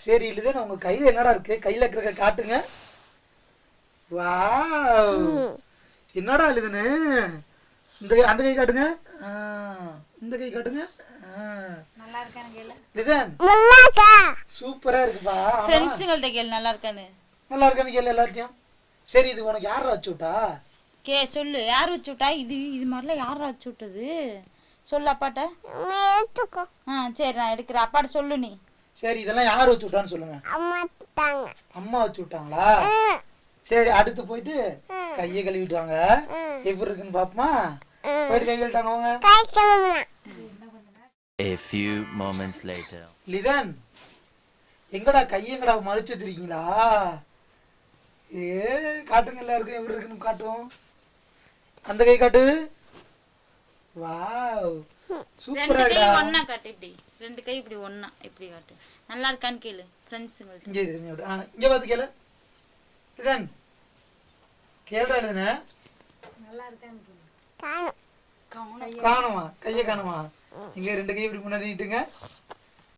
சரி லிதன் உங்க கையில என்னடா இருக்கு? கையில இருக்கிறத காட்டுங்க. வாவ், என்னடா லிதனு? அந்த கை காட்டுங்க. இந்த கை காட்டுங்க. நல்லா இருக்கானு கேளு லிதன். நல்லா இருக்கா? சூப்பரா இருக்குப்பா. ஃப்ரெண்ட்ஸுங்கள்ட்ட கேளு நல்லா இருக்கானு. நல்லா இருக்கான்னு கேளு எல்லார்ட்டையும். சரி இது உனக்கு யாரா வச்சு விட்டா? சொல்லு யார் வச்சு விட்டா? இது மாதிரிலாம் யாரா வச்சு விட்டது? சொல்லு அப்பாட்ட. சரி நான் எடுக்கிறேன். அப்பாட்ட சொல்லு நீ. சரி இதெல்லாம் யார் வச்சு விட்டான்னு சொல்லுங்க. அம்மா வச்சு விட்டாங்களா? சரி அடுத்து போயிட்டு கையை கழுவிட்டு வாங்க. எப்படி இருக்குன்னு பாப்போமா? போயிட்டு கை கழுவிட்டாங்க அவங்க. A few moments later. Litton எங்கடா கையங்கடா மறைச்சு வச்சிருக்கீங்களா? காட்டுங்க எல்லாருக்கும் எப்படி இருக்குன்னு காட்டும். அந்த கை காட்டு. வாவ் சூப்பரா இருக்கா. ஒண்ணா காட்டு. இப்படி ரெண்டு கை இப்படி ஒண்ணா இப்படி காட்டு. நல்லா இருக்கான்னு கேளு ஃப்ரெண்ட்ஸுங்கள்ட்ட. இங்க பார்த்து கேளு லிதன். கேளுடா லிதனே. நல்லா இருக்கான்னு கேளு. காணும். காணுமா? கையை காணுமா? இங்க ரெண்டு கை இப்படி முன்னாடி நீட்டுங்க.